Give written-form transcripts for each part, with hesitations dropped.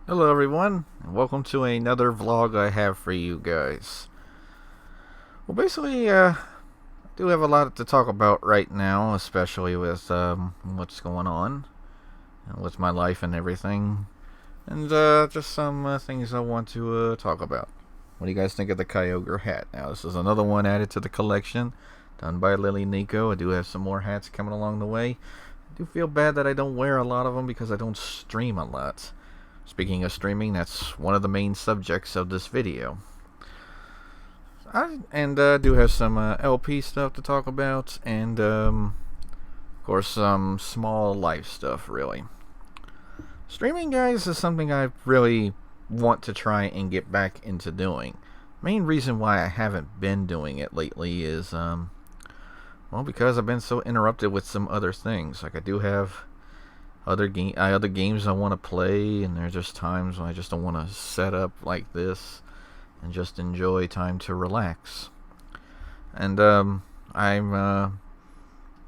Hello everyone, and welcome to another vlog I have for you guys. Well, basically, I do have a lot to talk about right now, especially with what's going on and with my life and everything, and just some things I want to talk about. What do you guys think of the Kyogre hat? Now, this is another one added to the collection, done by Lily Nico. I do have some more hats coming along the way. I do feel bad that I don't wear a lot of them because I don't stream a lot. Speaking of streaming, that's one of the main subjects of this video. I do have some LP stuff to talk about, and of course some small life stuff, really. Streaming, guys, is something I really want to try and get back into doing. Main reason why I haven't been doing it lately is, well, because I've been so interrupted with some other things. Like, I do have other games I want to play, and there's just times when I just don't want to set up like this and just enjoy time to relax. And I'm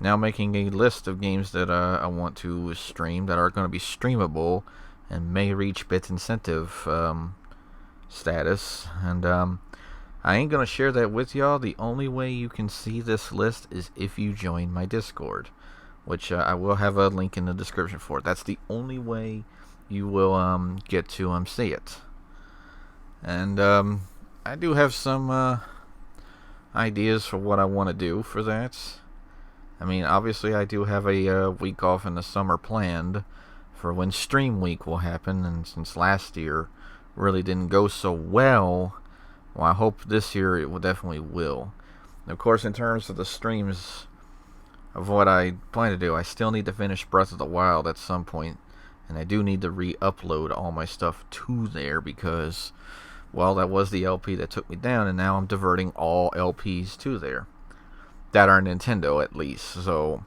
now making a list of games that I want to stream that are going to be streamable and may reach bit incentive status. And I ain't going to share that with y'all. The only way you can see this list is if you join my Discord, which I will have a link in the description for. That's the only way you will get to see it. And I do have some ideas for what I want to do for that. I mean, obviously, I do have a week off in the summer planned for when Stream Week will happen, and since last year really didn't go so well, I hope this year it will definitely will. And of course, in terms of the streams of what I plan to do, I still need to finish Breath of the Wild at some point, and I do need to re-upload all my stuff to there because, well, that was the LP that took me down, and now I'm diverting all LPs to there that are Nintendo, at least. So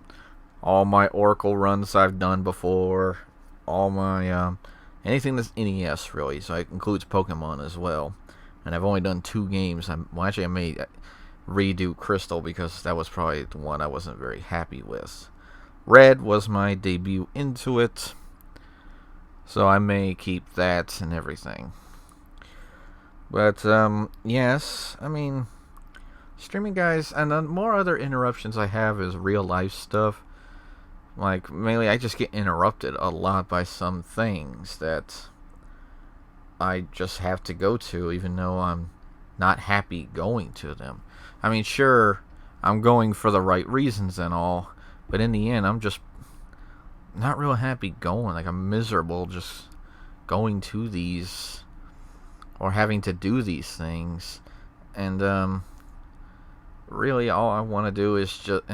all my Oracle runs I've done before, all my anything that's NES, really, so it includes Pokemon as well. And I've only done 2 games. I may redo Crystal because that was probably the one I wasn't very happy with. Red was my debut into it, so I may keep that and everything. But yes, I mean, streaming, guys, and then more other interruptions I have is real life stuff. Like, mainly I just get interrupted a lot by some things that I just have to go to, even though I'm not happy going to them. I mean, sure, I'm going for the right reasons and all, but in the end, I'm just not real happy going. Like, I'm miserable just going to these or having to do these things. And really, all I want to do is just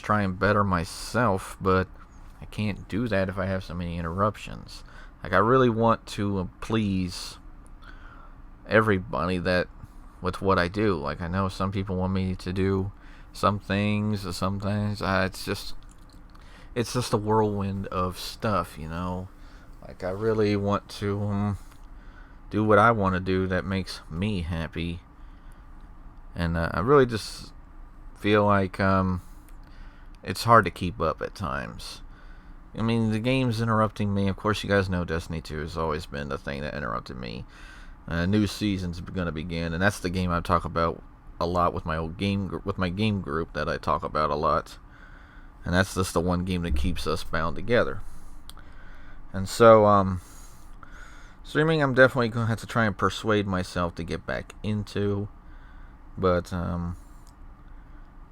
try and better myself, but I can't do that if I have so many interruptions. Like, I really want to please everybody that with what I do. Like, I know some people want me to do some things, it's just a whirlwind of stuff, you know. Like, I really want to do what I want to do that makes me happy, and I really just feel like it's hard to keep up at times. I mean, the game's interrupting me. Of course, you guys know Destiny 2 has always been the thing that interrupted me. New season's going to begin, and that's the game I talk about a lot with my game group that I talk about a lot. And that's just the one game that keeps us bound together. And so, streaming, I'm definitely going to have to try and persuade myself to get back into. But,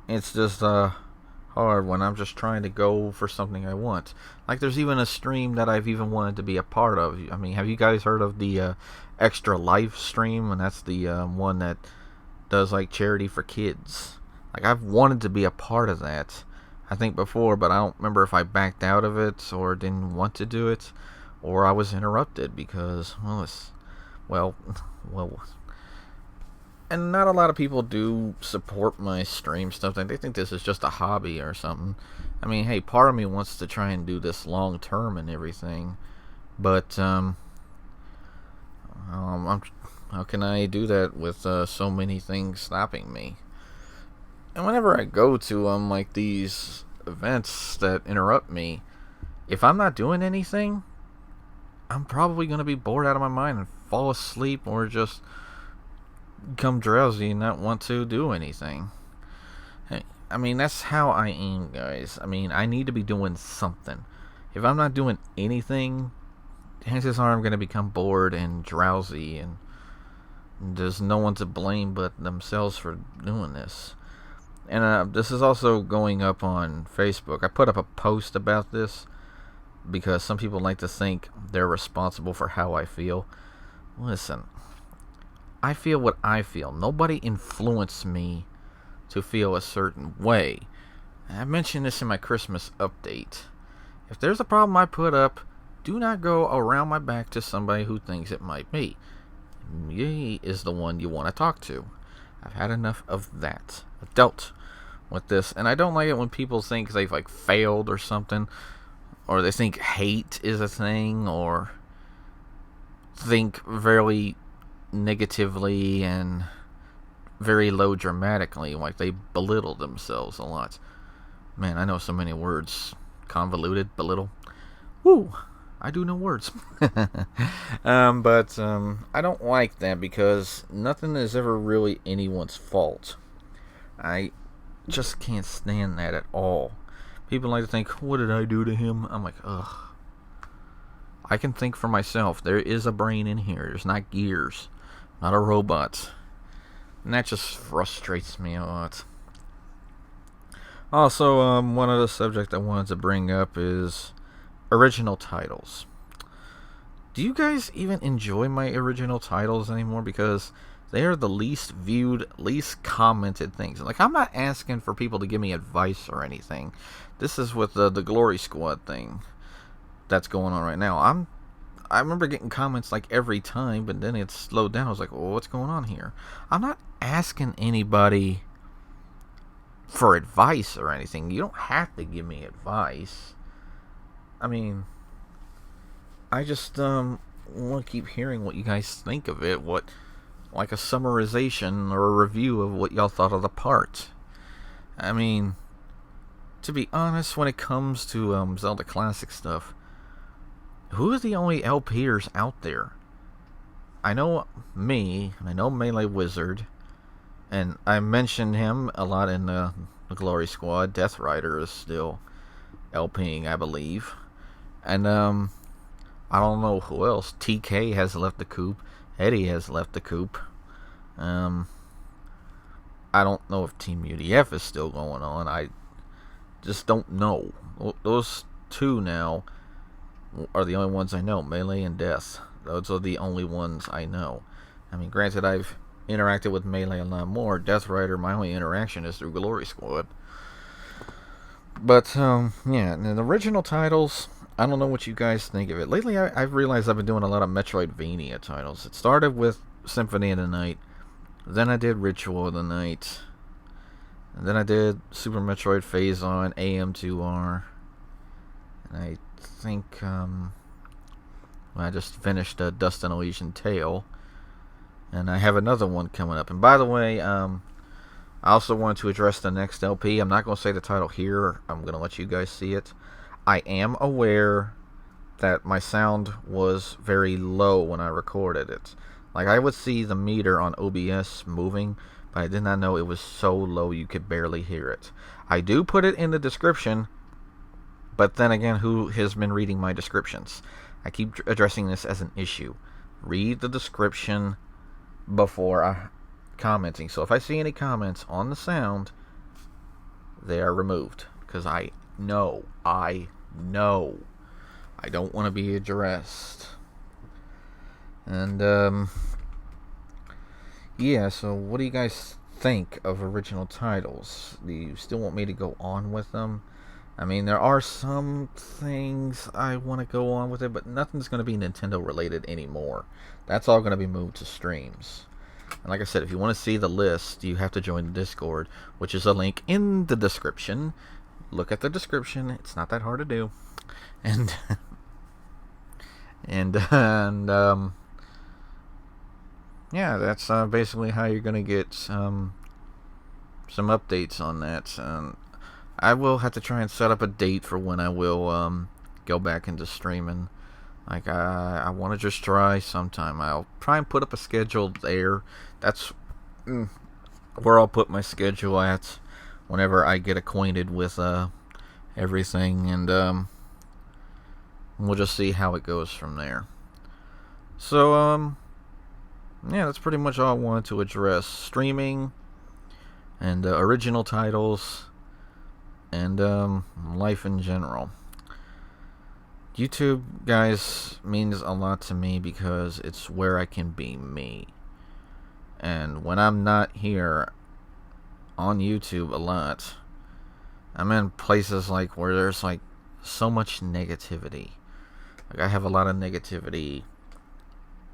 it's just, hard when I'm just trying to go for something I want. Like, there's even a stream that I've even wanted to be a part of. I mean, have you guys heard of the Extra Life stream? And that's the one that does, like, charity for kids. Like, I've wanted to be a part of that, I think, before, but I don't remember if I backed out of it or didn't want to do it, or I was interrupted because, well, well, and not a lot of people do support my stream stuff. They think this is just a hobby or something. I mean, hey, part of me wants to try and do this long term and everything, but how can I do that with so many things stopping me? And whenever I go to like these events that interrupt me, if I'm not doing anything, I'm probably going to be bored out of my mind and fall asleep or just become drowsy and not want to do anything. I mean, that's how I am, guys. I mean, I need to be doing something. If I'm not doing anything, chances are I'm going to become bored and drowsy, and there's no one to blame but themselves for doing this. And this is also going up on Facebook. I put up a post about this because some people like to think they're responsible for how I feel. Listen, I feel what I feel. Nobody influenced me to feel a certain way. I mentioned this in my Christmas update. If there's a problem I put up, do not go around my back to somebody who thinks it might be. Me is the one you want to talk to. I've had enough of that. I've dealt with this, and I don't like it when people think they've like failed or something, or they think hate is a thing, or think very negatively and very low dramatically, like they belittle themselves a lot. Man, I know so many words. Convoluted, belittle. Woo! I do know words. But I don't like that because nothing is ever really anyone's fault. I just can't stand that at all. People like to think, what did I do to him? I'm like, ugh. I can think for myself. There is a brain in here. There's not gears. Not a robot. And that just frustrates me a lot. Also, one other subject I wanted to bring up is original titles. Do you guys even enjoy my original titles anymore? Because they are the least viewed, least commented things. Like, I'm not asking for people to give me advice or anything. This is with the Glory Squad thing that's going on right now. I remember getting comments like every time, but then it slowed down. I was like, well, what's going on here? I'm not asking anybody for advice or anything. You don't have to give me advice. I mean, I just want to keep hearing what you guys think of it. What, like a summarization or a review of what y'all thought of the part. I mean, to be honest, when it comes to Zelda Classic stuff, who are the only LPers out there? I know me, I know Melee Wizard, and I mentioned him a lot in the Glory Squad. Death Rider is still LPing, I believe. And I don't know who else. TK has left the coop. Eddie has left the coop. I don't know if Team UDF is still going on. I just don't know. Those two now are the only ones I know. Melee and Death. Those are the only ones I know. I mean, granted, I've interacted with Melee a lot more. Death Rider, my only interaction is through Glory Squad. But, yeah, and the original titles, I don't know what you guys think of it. Lately, I've realized I've been doing a lot of Metroidvania titles. It started with Symphony of the Night. Then I did Ritual of the Night. And then I did Super Metroid Phase-On, AM2R. And I think, I just finished Dust and Elysian Tale. And I have another one coming up. And by the way, I also want to address the next LP. I'm not going to say the title here. I'm going to let you guys see it. I am aware that my sound was very low when I recorded it. Like, I would see the meter on OBS moving, but I did not know it was so low you could barely hear it. I do put it in the description, but then again, who has been reading my descriptions? I keep addressing this as an issue. Read the description before commenting. So if I see any comments on the sound, they are removed. Because I know. I don't want to be addressed. And, yeah, so what do you guys think of original titles? Do you still want me to go on with them? I mean, there are some things I want to go on with it, but nothing's going to be Nintendo related anymore. That's all going to be moved to streams. And like I said, if you want to see the list, you have to join the Discord, which is a link in the description. Look at the description. It's not that hard to do. And yeah, that's basically how you're going to get some updates on that. I will have to try and set up a date for when I will go back into streaming. Like, I want to just try sometime. I'll try and put up a schedule there. That's where I'll put my schedule at whenever I get acquainted with everything, and we'll just see how it goes from there. So, yeah, that's pretty much all I wanted to address. Streaming, and original titles, and life in general. YouTube, guys, means a lot to me because it's where I can be me. And when I'm not here on YouTube a lot, I'm in places like where there's like so much negativity. Like, I have a lot of negativity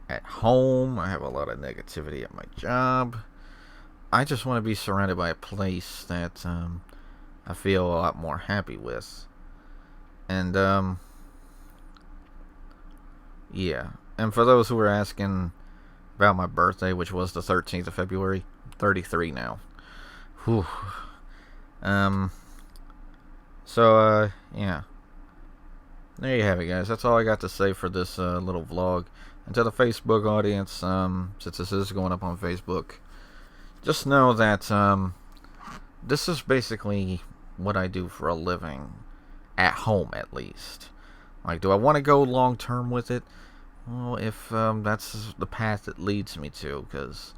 at home. I have a lot of negativity at my job. I just want to be surrounded by a place that I feel a lot more happy with. And yeah. And for those who were asking about my birthday, which was the 13th of February, I'm 33 now. Whew. Yeah. There you have it, guys. That's all I got to say for this little vlog. And to the Facebook audience, since this is going up on Facebook, just know that this is basically what I do for a living, at home at least. Like, do I want to go long term with it? Well, if that's the path it leads me to, because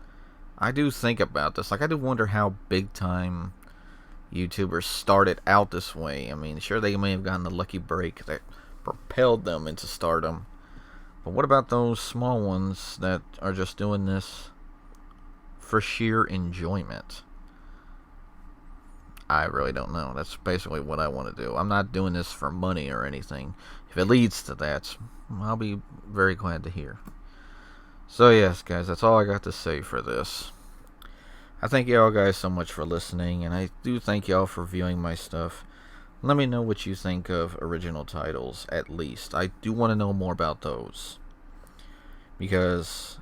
I do think about this. Like, I do wonder how big time YouTubers started out this way. I mean, sure, they may have gotten the lucky break that propelled them into stardom, but what about those small ones that are just doing this for sheer enjoyment? I really don't know. That's basically what I want to do. I'm not doing this for money or anything. If it leads to that, I'll be very glad to hear. So yes, guys, that's all I got to say for this. I thank y'all guys so much for listening, and I do thank y'all for viewing my stuff. Let me know what you think of original titles, at least. I do want to know more about those. Because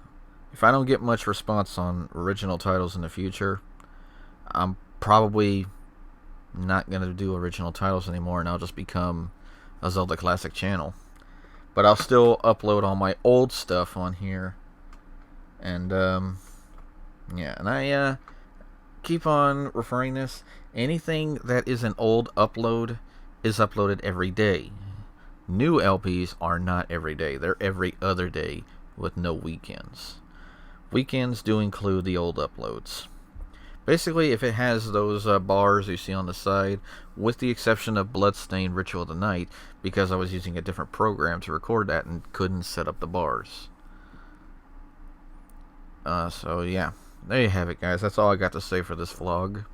if I don't get much response on original titles in the future, I'm probably not going to do original titles anymore, and I'll just become a Zelda Classic channel. But I'll still upload all my old stuff on here. And, yeah, and I keep on referring this. Anything that is an old upload is uploaded every day. New LPs are not every day. They're every other day with no weekends. Weekends do include the old uploads. Basically, if it has those bars you see on the side, with the exception of Bloodstained Ritual of the Night, because I was using a different program to record that and couldn't set up the bars. So yeah, there you have it, guys. That's all I got to say for this vlog.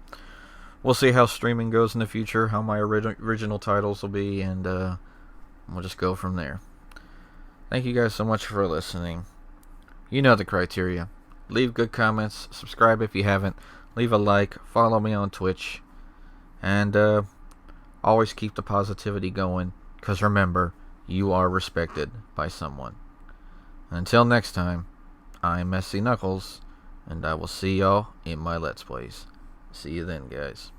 We'll see how streaming goes in the future, how my original titles will be, and we'll just go from there. Thank you guys so much for listening. You know the criteria. Leave good comments, subscribe if you haven't, leave a like, follow me on Twitch, and always keep the positivity going, because remember, you are respected by someone. Until next time, I'm Messy Knuckles, and I will see y'all in my Let's Plays. See you then, guys.